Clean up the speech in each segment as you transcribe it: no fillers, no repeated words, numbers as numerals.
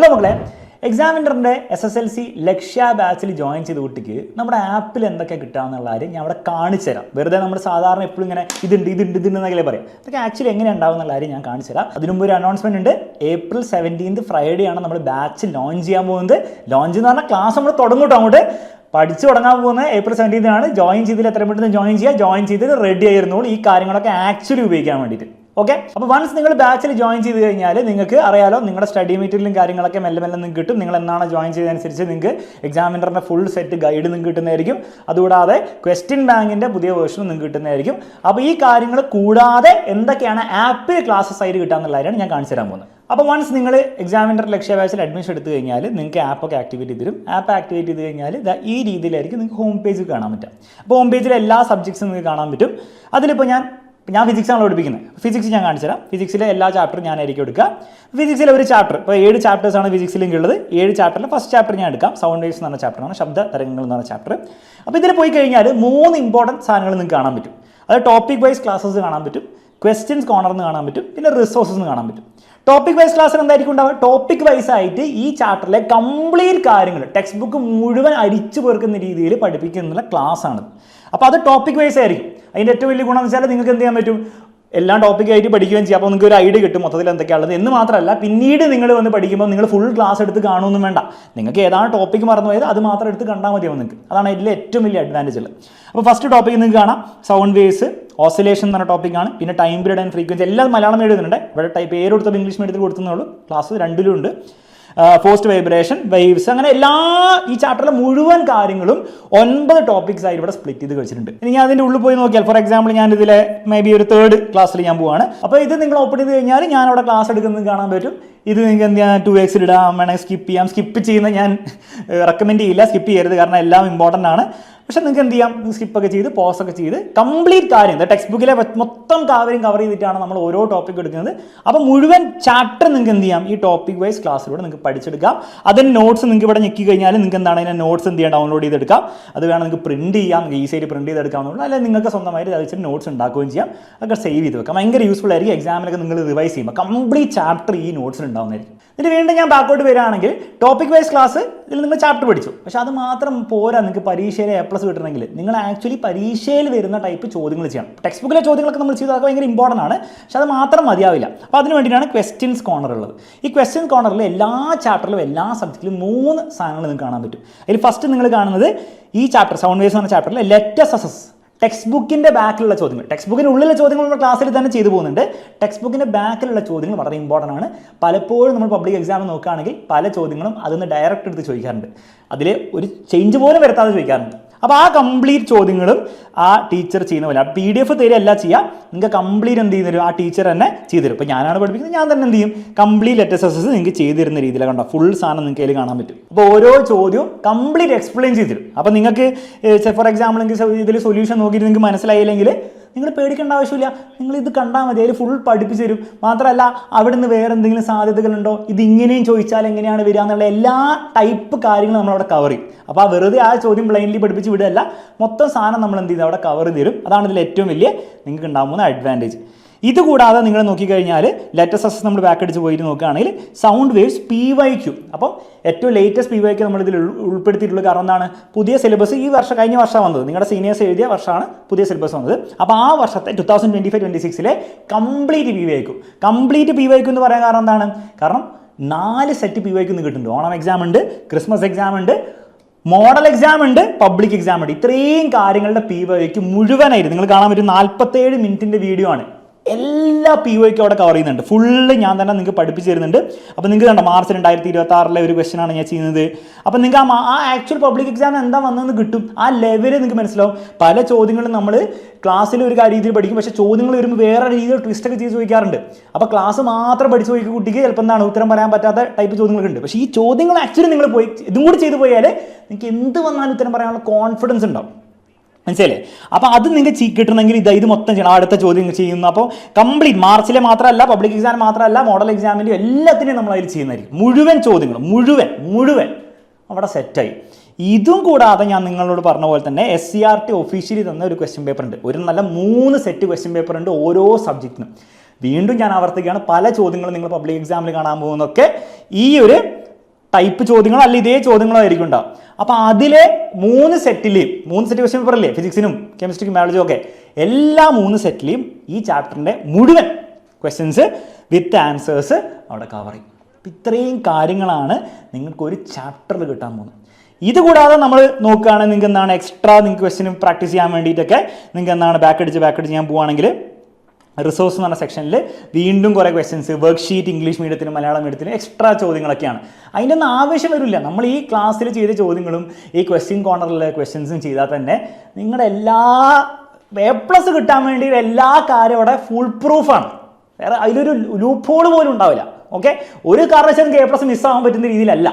Hello മക്കളെ, എക്സാമിനറിൻ്റെ SSLC ലക്ഷ്യ ബാച്ചിൽ join ചെയ്ത കുട്ടിക്ക് നമ്മുടെ ആപ്പിൽ എന്തൊക്കെ കിട്ടാമെന്നുള്ള കാര്യം ഞാൻ അവിടെ കാണിച്ചു തരാം. വെറുതെ നമ്മൾ സാധാരണ എപ്പോഴും ഇങ്ങനെ ഇതുണ്ടെന്നൊക്കെ പറയാം. അതൊക്കെ ആക്ച്വലി എങ്ങനെ ഉണ്ടാവും എന്നുള്ള കാര്യം ഞാൻ കാണിച്ചു തരാം. അതിനുമുമ്പ് ഒരു അനൗൺസ്മെന്റ് ഉണ്ട്. April 17 ഫ്രൈഡേ ആണ് നമ്മൾ ബാച്ച് ലോഞ്ച് ചെയ്യാൻ പോകുന്നത്. ലോഞ്ച് എന്ന് പറഞ്ഞാൽ ക്ലാസ് നമ്മൾ തുടങ്ങൂട്ടോ. അങ്ങോട്ട് പഠിച്ചു തുടങ്ങാൻ പോകുന്നത് April 17 ആണ്. ജോയിൻ ചെയ്തിൽ എത്ര പെട്ടെന്ന് ജോയിൻ ചെയ്യുക, ജോയിൻ ചെയ്തിട്ട് റെഡി ആയിരുന്നുള്ളൂ ഈ കാര്യങ്ങളൊക്കെ ആക്ച്വലി ഉപയോഗിക്കാൻ വേണ്ടിയിട്ട്. ഓക്കെ, അപ്പോൾ വൺസ് നിങ്ങൾ ബാച്ചിൽ ജോയിൻ ചെയ്ത് കഴിഞ്ഞാൽ നിങ്ങൾക്ക് അറിയാലോ, നിങ്ങളുടെ സ്റ്റഡി മെറ്റീരിയലും കാര്യങ്ങളൊക്കെ മെല്ലെ നിങ്ങൾക്ക് കിട്ടും. നിങ്ങൾ എന്നാണ് ജോയിൻ ചെയ്തതനുസരിച്ച് നിങ്ങൾക്ക് എക്സാമിനറിൻ്റെ ഫുൾ സെറ്റ് ഗൈഡ് നിങ്ങൾക്ക് കിട്ടുന്നതായിരിക്കും. അതുകൂടാതെ ക്വസ്റ്റ്യൻ ബാങ്കിൻ്റെ പുതിയ വേർഷനും നിങ്ങൾക്ക് കിട്ടുന്നതായിരിക്കും. അപ്പോൾ ഈ കാര്യങ്ങൾ കൂടാതെ എന്തൊക്കെയാണ് ആപ്പിൽ ക്ലാസ്സസ് ആയിട്ട് കിട്ടാമെന്നുള്ള കാര്യമാണ് ഞാൻ കാണിച്ചു തരാൻ പോകുന്നത്. അപ്പോൾ വൺസ് നിങ്ങൾ എക്സാമിനർ ലക്ഷ്യ ബാച്ചിൽ അഡ്മിഷൻ എടുത്തു കഴിഞ്ഞാൽ നിങ്ങൾക്ക് ആപ്പൊക്കെ ആക്ടിവേറ്റ് ചെയ്ത് തരും. ആപ്പ് ആക്ടിവേറ്റ് ചെയ്ത് കഴിഞ്ഞാൽ ഈ രീതിയിലായിരിക്കും നിങ്ങൾക്ക് ഹോം പേജ് കാണാൻ പറ്റുക. അപ്പോൾ ഹോം പേജിൽ എല്ലാ സബ്ജക്ട്സും നിങ്ങൾക്ക് കാണാൻ പറ്റും. അതിലിപ്പോൾ ഞാൻ ഫിസിക്സാണ് പഠിപ്പിക്കുന്നത്. ഫിസിക്സ് ഞാൻ കാണിച്ചു തരാം. ഫിസിക്സിലെ എല്ലാ ചാപ്റ്ററും ഞാനായിരിക്കും എടുക്കുക. ഫിസിക്സിലെ ഒരു ചാപ്റ്റർ, ഇപ്പോൾ 7 ചാപ്റ്റേഴ്സാണ് ഫിസിക്സിലേക്ക് ഉള്ളത്. 7 ചാപ്റ്ററിൽ ഫസ്റ്റ് ചാപ്റ്റർ ഞാൻ എടുക്കാം. സൗണ്ട് വേവ്സ് എന്ന് പറഞ്ഞ ചാപ്റ്ററാണ്, ശബ്ദ തരംഗങ്ങൾ എന്ന് പറഞ്ഞ ചാപ്റ്റർ. അപ്പോൾ ഇതിൽ പോയി കഴിഞ്ഞാൽ 3 ഇമ്പോർട്ടൻറ്റ് സാധനങ്ങൾ നിങ്ങൾക്ക് കാണാൻ പറ്റും. അത് ടോപ്പിക് വൈസ് ക്ലാസ്സസ് കാണാൻ പറ്റും, ക്വസ്റ്റ്യൻസ് കോർണർന്ന് കാണാൻ പറ്റും, പിന്നെ റിസോഴ്സസ് എന്ന് കാണാൻ പറ്റും. ടോപ്പിക് വൈസ് ക്ലാസ്സിൽ എന്തായിരിക്കും ഉണ്ടാവുക? ടോപ്പിക് വൈസ് ആയിട്ട് ഈ ചാപ്റ്ററിലെ കംപ്ലീറ്റ് കാര്യങ്ങൾ ടെക്സ്റ്റ് ബുക്ക് മുഴുവൻ അരിച്ചു പേർക്കുന്ന രീതിയിൽ പഠിപ്പിക്കുന്ന ക്ലാസ് ആണ്. അപ്പോൾ അത് ടോപ്പിക് വൈസ് ആയിരിക്കും. അതിൻ്റെ ഏറ്റവും വലിയ ഗുണം എന്ന് വെച്ചാൽ നിങ്ങൾക്ക് എന്ത് ചെയ്യാൻ പറ്റും, എല്ലാം ടോപ്പിക്കായിട്ട് പഠിക്കുകയും ചെയ്യാം. അപ്പോൾ നിങ്ങൾക്ക് ഒരു ഐഡിയ കിട്ടും മൊത്തത്തിൽ എന്തൊക്കെയാണുള്ളത് എന്ന് മാത്രമല്ല, പിന്നീട് നിങ്ങൾ വന്ന് പഠിക്കുമ്പോൾ നിങ്ങൾ ഫുൾ ക്ലാസ് എടുത്ത് കാണുമൊന്നും വേണ്ട. നിങ്ങൾക്ക് ഏതാണ് ടോപ്പിക്ക് മറന്നു പോയത് അത് മാത്രം എടുത്ത് കണ്ടാൽ മതിയാവും നിങ്ങൾക്ക്. അതാണ് ഇതിൽ ഏറ്റവും വലിയ അഡ്വാൻറ്റേജ് ഉള്ളത്. അപ്പോൾ ഫസ്റ്റ് ടോപ്പിക്ക് നിങ്ങൾക്ക് കാണാം, സൗണ്ട് വേവ്സ്, ഓസിലേഷൻ എന്ന് പറഞ്ഞ ടോപ്പിക്കാണ്. പിന്നെ ടൈം പീരീഡ് ആൻഡ് ഫ്രീക്വൻസി എല്ലാം മലയാളം എഴുതുന്നുണ്ട്. ഇവിടെ പേര് കൊടുത്തപ്പോൾ ഇംഗ്ലീഷ് മീഡിയത്തിൽ കൊടുത്തുന്നുള്ളൂ. ക്ലാസ് 2 ഉണ്ട്. ഫോസ്റ്റ് വൈബ്രേഷൻ, വേവ്സ്, അങ്ങനെ എല്ലാ ഈ ചാപ്റ്ററിലെ മുഴുവൻ കാര്യങ്ങളും 9 ടോപ്പിക്സ് ആയിട്ട് ഇവിടെ സ്പ്ലിറ്റ് ചെയ്ത് വെച്ചിട്ടുണ്ട്. ഇനി ഞാൻ അതിൻ്റെ ഉള്ളിൽ പോയി നോക്കിയാൽ, ഫോർ എക്സാമ്പിൾ ഞാൻ ഇതിലെ മേ ബി ഒരു 3rd ക്ലാസ്സിൽ ഞാൻ പോവാണ്. അപ്പോൾ ഇത് നിങ്ങൾ ഓപ്പൺ ചെയ്ത് കഴിഞ്ഞാൽ ഞാൻ അവിടെ ക്ലാസ് എടുക്കുന്നത് കാണാൻ പറ്റും. ഇത് നിങ്ങൾക്ക് എന്ത് ചെയ്യാം, 2x ഇടാം, വേണമെങ്കിൽ സ്കിപ്പ് ചെയ്യാം. സ്കിപ്പ് ചെയ്യുന്ന ഞാൻ റെക്കമെൻഡ് ചെയ്യില്ല, സ്കിപ്പ് ചെയ്യരുത്, കാരണം എല്ലാം ഇമ്പോർട്ടൻ്റ് ആണ്. പക്ഷെ നിങ്ങൾക്ക് എന്ത് ചെയ്യാം, സ്കിപ്പൊക്കെ ചെയ്ത് പോസൊക്കെ ചെയ്ത് കംപ്ലീറ്റ് കാര്യം ടെക്സ്റ്റ് ബുക്കിലെ മൊത്തം കാര്യം കവർ ചെയ്തിട്ടാണ് നമ്മൾ ഓരോ ടോപ്പിക് എടുക്കുന്നത്. അപ്പോൾ മുഴുവൻ ചാപ്റ്റർ നിങ്ങൾക്ക് എന്ത് ചെയ്യാം, ഈ ടോപ്പിക് വൈസ് ക്ലാസ്സിലൂടെ നിങ്ങൾക്ക് പഠിച്ചെടുക്കാം. അതിന് നോട്ട്സ് നിങ്ങൾക്ക് ഇവിടെ ഞെക്കി കഴിഞ്ഞാൽ നിങ്ങൾക്ക് എന്താണ് അതിൻ്റെ നോട്ട്സ് എന്ത് ചെയ്യാം, ഡൗൺലോഡ് ചെയ്തെടുക്കാം. അത് വേണം നിങ്ങൾക്ക് പ്രിൻറ്റ് ചെയ്യാം, നിങ്ങൾക്ക് ഈസി ആയിട്ട് പ്രിൻറ്റ് ചെയ്തെടുക്കാവുന്നുള്ളൂ. അല്ലെങ്കിൽ നിങ്ങൾക്ക് സ്വന്തമായിട്ട് അത് വെച്ചിട്ട് നോട്ട്സ് ഉണ്ടാക്കുകയും ചെയ്യാം. അതൊക്കെ സേവ് ചെയ്ത് വെക്കാം. ഭയങ്കര യൂസ്ഫുൾ ആയിരിക്കും. എക്സാമിലൊക്കെ നിങ്ങൾ റിവൈസ് ചെയ്യുമ്പോൾ കംപ്ലീറ്റ് ചാപ്റ്റർ ഈ നോട്ട്സിൽ ഉണ്ടാവുന്നതായിരിക്കും. എന്നിട്ട് വീണ്ടും ഞാൻ ബാക്കോട്ട് വരികയാണെങ്കിൽ ടോപ്പിക് വൈസ് ക്ലാസ് ഇതിൽ നിങ്ങൾ ചാപ്റ്റർ പഠിച്ചു. പക്ഷെ അത് മാത്രം പോരാ. നിങ്ങൾക്ക് പരീക്ഷയിൽ A+ കിട്ടണമെങ്കിൽ നിങ്ങൾ ആക്ച്വലി പരീക്ഷയിൽ വരുന്ന ടൈപ്പ് ചോദ്യങ്ങൾ ചെയ്യണം. ടെക്സ്റ്റ് ബുക്കിലെ ചോദ്യങ്ങളൊക്കെ നമ്മൾ ചെയ്താൽ ഭയങ്കര ഇമ്പോർട്ടൻ്റ് ആണ്. പക്ഷെ അത് മാത്രം മതിയാവില്ല. അപ്പോൾ അതിന് വേണ്ടിയിട്ടാണ് ക്വസ്റ്റ്യൻസ് കോർണർ ഉള്ളത്. ഈ ക്വസ്റ്റ്യൻ കോർണറിൽ എല്ലാ ചാപ്റ്ററിലും എല്ലാ സബ്ജക്റ്റിലും 3 സാധനങ്ങൾ നിങ്ങൾക്ക് കാണാൻ പറ്റും. അതിൽ ഫസ്റ്റ് നിങ്ങൾ കാണുന്നത് ഈ ചാപ്റ്റർ സൗണ്ട് വേവ്സ് എന്ന ചാപ്റ്ററിൽ ലെറ്റസ് അസസ് ടെക്സ്റ്റ് ബുക്കിൻ്റെ ബാക്കിലുള്ള ചോദ്യങ്ങൾ. ടെക്സ്റ്റ് ബുക്കിൻ്റെ ഉള്ളിലെ ചോദ്യങ്ങൾ നമ്മൾ ക്ലാസ്സിൽ തന്നെ ചെയ്തു പോകുന്നുണ്ട്. ടെക്സ്റ്റ് ബുക്കിൻ്റെ ബാക്കിലുള്ള ചോദ്യങ്ങൾ വളരെ ഇമ്പോർട്ടൻ്റ് ആണ്. പലപ്പോഴും നമ്മൾ പബ്ലിക് എക്സാം നോക്കുകയാണെങ്കിൽ പല ചോദ്യങ്ങളും അതിന് ഡയറക്റ്റ് എടുത്ത് ചോദിക്കാറുണ്ട്. അതിൽ ഒരു ചേഞ്ച് പോലും വരുത്താതെ ചോദിക്കാറുണ്ട്. അപ്പോൾ ആ കംപ്ലീറ്റ് ചോദ്യങ്ങളും ആ ടീച്ചർ ചെയ്യുന്ന പോലെ PDF തരികയല്ല ചെയ്യുക, നിങ്ങൾക്ക് കംപ്ലീറ്റ് എന്ത് ചെയ്തു തരും, ആ ടീച്ചർ തന്നെ ചെയ്തു തരും. ഇപ്പോൾ ഞാനാണ് പഠിപ്പിക്കുന്നത്, ഞാൻ തന്നെ എന്ത് ചെയ്യും, കംപ്ലീറ്റ് ലെറ്റേഴ്സ് നിങ്ങൾക്ക് ചെയ്തു തരുന്ന രീതിയിൽ കണ്ടോ, ഫുൾ സാധനം നിങ്ങൾക്ക് അതിൽ കാണാൻ പറ്റും. അപ്പോൾ ഓരോ ചോദ്യവും കംപ്ലീറ്റ് എക്സ്പ്ലെയിൻ ചെയ്തു തരും. അപ്പോൾ നിങ്ങൾക്ക് ഫോർ എക്സാമ്പിൾ നിങ്ങൾക്ക് ഇതിൽ സൊല്യൂഷൻ നോക്കിയിട്ട് നിങ്ങൾക്ക് മനസ്സിലായില്ലെങ്കിൽ നിങ്ങൾ പേടിക്കേണ്ട ആവശ്യമില്ല. നിങ്ങൾ ഇത് കണ്ടാൽ മതി, അതിൽ ഫുൾ പഠിപ്പിച്ചു തരും. മാത്രമല്ല അവിടെ നിന്ന് വേറെ എന്തെങ്കിലും സാധ്യതകളുണ്ടോ, ഇത് ഇങ്ങനെയും ചോദിച്ചാൽ എങ്ങനെയാണ് വരിക എന്നുള്ള എല്ലാ ടൈപ്പ് കാര്യങ്ങളും നമ്മളവിടെ കവർ ചെയ്യും. അപ്പോൾ ആ വെറുതെ ആ ചോദ്യം ബ്ലൈൻഡ്ലി പഠിപ്പിച്ച് വിടുകയല്ല, മൊത്തം സാധനം നമ്മൾ എന്ത് ചെയ്ത് അവിടെ കവർ ചെയ്ത് തരും. അതാണ് ഇതിൽ ഏറ്റവും വലിയ നിങ്ങൾക്ക് ഉണ്ടാകുന്ന അഡ്വാൻറ്റേജ്. ഇതുകൂടാതെ നിങ്ങൾ നോക്കിക്കഴിഞ്ഞാൽ ലേറ്റസ്റ്റ് അസസ് നമ്മൾ ബാക്ക് അടിച്ച് പോയിട്ട് നോക്കുകയാണെങ്കിൽ സൗണ്ട് വേവ്സ് PYQ. അപ്പം ഏറ്റവും ലേറ്റസ്റ്റ് PYQ നമ്മളിതിൽ ഉൾപ്പെടുത്തിയിട്ടുള്ളത്. കാരണം എന്താണ്, പുതിയ സിലബസ് ഈ വർഷം കഴിഞ്ഞ വർഷമാണ് വന്നത്. നിങ്ങളുടെ സീനിയേഴ്സ് എഴുതിയ വർഷമാണ് പുതിയ സിലബസ് വന്നത്. അപ്പോൾ ആ വർഷത്തെ 2025-26 കംപ്ലീറ്റ് PYQ എന്ന് പറയാൻ കാരണം എന്താണ്, കാരണം 4 സെറ്റ് PYQ കിട്ടുന്നുണ്ട്. ഓണം എക്സാം ഉണ്ട്, ക്രിസ്മസ് എക്സാം ഉണ്ട്, മോഡൽ എക്സാം ഉണ്ട്, പബ്ലിക് എക്സാം ഉണ്ട്. ഇത്രയും കാര്യങ്ങളുടെ PYQ മുഴുവനായിട്ട് നിങ്ങൾ കാണാൻ പറ്റും. 47 മിനിറ്റിൻ്റെ വീഡിയോ ആണ്. എല്ലാ PYQ അവിടെ കവർ ചെയ്യുന്നുണ്ട്. ഫുള്ള് ഞാൻ തന്നെ നിങ്ങൾക്ക് പഠിപ്പിച്ച് തരുന്നുണ്ട്. അപ്പോൾ നിങ്ങൾക്ക് കണ്ടോ, മാർച്ച് 2026 ഒരു ക്വസ്റ്റ്യൻ ആണ് ഞാൻ ചെയ്യുന്നത്. അപ്പോൾ നിങ്ങൾക്ക് ആ ആക്ച്വൽ പബ്ലിക് എക്സാം എന്താ വന്നതെന്ന് കിട്ടും. ആ ലെവല് നിങ്ങൾക്ക് മനസ്സിലാവും. പല ചോദ്യങ്ങളും നമ്മൾ ക്ലാസ്സിൽ ഒരു രീതിയിൽ പഠിക്കും, പക്ഷേ ചോദ്യങ്ങൾ വരുമ്പോൾ വേറെ രീതിയിൽ ട്വിസ്റ്റൊക്കെ ചെയ്ത് ചോദിക്കാറുണ്ട്. അപ്പോൾ ക്ലാസ് മാത്രം പഠിച്ച് പോയി കുട്ടിക്ക് ചിലപ്പോൾ എന്താണ് ഉത്തരം പറയാൻ പറ്റാത്ത ടൈപ്പ് ചോദ്യങ്ങളുണ്ട്. പക്ഷേ ഈ ചോദ്യങ്ങൾ ആക്ച്വലി നിങ്ങൾ പോയി ഇതും കൂടി ചെയ്തു പോയാൽ നിങ്ങൾക്ക് എന്ത് വന്നാലും ഉത്തരം പറയാനുള്ള കോൺഫിഡൻസ് ഉണ്ടാവും. മനസ്സിലേ? അപ്പോൾ അത് നിങ്ങൾക്ക് കിട്ടണമെങ്കിൽ ഇത് മൊത്തം ചെയ്യണം. അടുത്ത ചോദ്യം ചെയ്യുന്നു. അപ്പോൾ കംപ്ലീറ്റ് മാർച്ചിലെ മാത്രമല്ല, പബ്ലിക് എക്സാം മാത്രമല്ല, മോഡൽ എക്സാമിൻ്റെയും എല്ലാത്തിനെയും നമ്മൾ അതിൽ ചെയ്യുന്നതായിരിക്കും. മുഴുവൻ ചോദ്യങ്ങളും മുഴുവൻ അവിടെ സെറ്റായി. ഇതും കൂടാതെ ഞാൻ നിങ്ങളോട് പറഞ്ഞ പോലെ തന്നെ SCERT ഒഫീഷ്യലി തന്ന ഒരു ക്വസ്റ്റ്യൻ പേപ്പർ ഉണ്ട്. ഒരു നല്ല 3 സെറ്റ് ക്വസ്റ്റ്യൻ പേപ്പർ ഉണ്ട് ഓരോ സബ്ജക്റ്റിനും. വീണ്ടും ഞാൻ ആവർത്തിക്കുകയാണ്, പല ചോദ്യങ്ങളും നിങ്ങൾ പബ്ലിക് എക്സാമിൽ കാണാൻ പോകുന്നതൊക്കെ ഈ ഒരു ടൈപ്പ് ചോദ്യങ്ങളോ അല്ല ഇതേ ചോദ്യങ്ങളോ ആയിരിക്കും ഉണ്ടാവും. അപ്പോൾ അതിലെ 3 സെറ്റ് ക്വസ്റ്റ്യൻ പേപ്പർ അല്ലേ, ഫിസിക്സിനും കെമിസ്ട്രിക്കും ബയോളജിയും ഒക്കെ, എല്ലാ 3 സെറ്റിലെയും ഈ ചാപ്റ്ററിൻ്റെ മുഴുവൻ ക്വസ്റ്റ്യൻസ് വിത്ത് ആൻസേഴ്സ് അവിടെ കവർ ചെയ്യും. അപ്പം ഇത്രയും കാര്യങ്ങളാണ് നിങ്ങൾക്ക് ഒരു ചാപ്റ്ററിൽ കിട്ടാൻ പോകുന്നത്. ഇതുകൂടാതെ നമ്മൾ നോക്കുകയാണെങ്കിൽ നിങ്ങൾക്ക് എന്താണ് എക്സ്ട്രാ നിങ്ങൾക്ക് ക്വസ്റ്റ്യൻ പ്രാക്ടീസ് ചെയ്യാൻ വേണ്ടിയിട്ടൊക്കെ നിങ്ങൾക്ക് എന്താണ് ബാക്ക് അടിച്ച് ചെയ്യാൻ പോവുകയാണെങ്കിൽ റിസോഴ്സ് എന്ന് പറഞ്ഞ സെക്ഷനിൽ വീണ്ടും കുറേ ക്വസ്റ്റ്യൻസ്, വർക്ക് ഷീറ്റ് ഇംഗ്ലീഷ് മീഡിയത്തിനും മലയാളം മീഡിയത്തിനും എക്സ്ട്രാ ചോദ്യങ്ങളൊക്കെയാണ്. അതിൻ്റെ ഒന്നും ആവശ്യം വരില്ല. നമ്മൾ ഈ ക്ലാസ്സിൽ ചെയ്ത ചോദ്യങ്ങളും ഈ ക്വസ്റ്റ്യൻ കോർണറിലെ ക്വസ്റ്റ്യൻസും ചെയ്താൽ തന്നെ നിങ്ങളുടെ എല്ലാ A+ കിട്ടാൻ വേണ്ടി എല്ലാ കാര്യം അവിടെ ഫുൾ പ്രൂഫാണ്. വേറെ അതിലൊരു ലൂപ്പ് ഹോൾ പോലും ഉണ്ടാവില്ല. ഓക്കെ, ഒരു കാരണവശാലും A+ മിസ്സാകാൻ പറ്റുന്ന രീതിയിലല്ല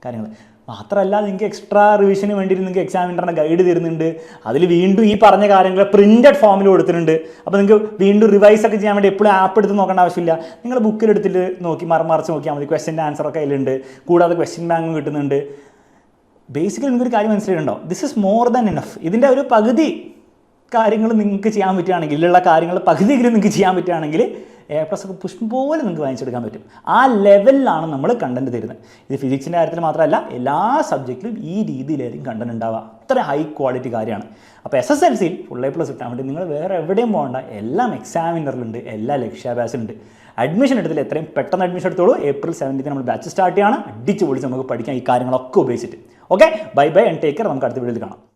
കാര്യങ്ങൾ. മാത്രമല്ല നിങ്ങൾക്ക് എക്സ്ട്രാ റിവിഷന് വേണ്ടിയിട്ട് നിങ്ങൾക്ക് എക്സാമിനറിൻ്റെ ഗൈഡ് തരുന്നുണ്ട്. അതിൽ വീണ്ടും ഈ പറഞ്ഞ കാര്യങ്ങൾ പ്രിൻറ്റഡ് ഫോമിൽ കൊടുത്തിട്ടുണ്ട്. അപ്പോൾ നിങ്ങൾക്ക് വീണ്ടും റിവൈസ് ഒക്കെ ചെയ്യാൻ വേണ്ടി എപ്പോഴും ആപ്പ് എടുത്ത് നോക്കേണ്ട ആവശ്യമില്ല. നിങ്ങൾ ബുക്കിലെടുത്തിട്ട് നോക്കി മറിച്ച് നോക്കിയാൽ മതി. ക്വസ്റ്റ്യൻ്റെ ആൻസറൊക്കെ അതിലുണ്ട്. കൂടാതെ ക്വസ്റ്റ്യൻ ബാങ്കും കിട്ടുന്നുണ്ട്. ബേസിക്കലി നിങ്ങൾക്കൊരു കാര്യം മനസ്സിലായിട്ടുണ്ടോ, this is more than enough. ഇതിൻ്റെ ഒരു പകുതി കാര്യങ്ങൾ നിങ്ങൾക്ക് ചെയ്യാൻ പറ്റുകയാണെങ്കിൽ, ഇതിലുള്ള കാര്യങ്ങൾ പകുതിയെങ്കിലും നിങ്ങൾക്ക് ചെയ്യാൻ പറ്റുകയാണെങ്കിൽ A+ ഒക്കെ പുഷ്പം പോലെ നിങ്ങൾക്ക് വാങ്ങിച്ചെടുക്കാൻ പറ്റും. ആ ലെവലിലാണ് നമ്മൾ കണ്ടന്റ് തരുന്നത്. ഇത് ഫിസിക്സിൻ്റെ കാര്യത്തിൽ മാത്രമല്ല എല്ലാ സബ്ജക്റ്റിലും ഈ രീതിയിലായിരിക്കും കണ്ടന്റ് ഉണ്ടാവുക. അത്ര ഹൈ ക്വാളിറ്റി കാര്യമാണ്. അപ്പോൾ SSLCയിൽ ഫുൾ A+ കിട്ടാൻ വേണ്ടി നിങ്ങൾ വേറെ എവിടെയും പോകേണ്ട. എല്ലാം എക്സാമിനറിലുണ്ട്, എല്ലാ ലക്ഷ്യ ബാച്ചിലുണ്ട്. അഡ്മിഷൻ എടുത്തില്ല, എത്രയും പെട്ടെന്ന് അഡ്മിഷൻ എടുത്തോളൂ. April 17 നമ്മൾ ബാച്ച് സ്റ്റാർട്ട് ചെയ്യാണ്. അടിച്ച് പൊളിച്ച് നമുക്ക് പഠിക്കാം ഈ കാര്യങ്ങളൊക്കെ ഉപയോഗിച്ചിട്ട്. Okay, bye and take care. നമുക്ക് അടുത്ത വീഡിയോയിൽ കാണാം.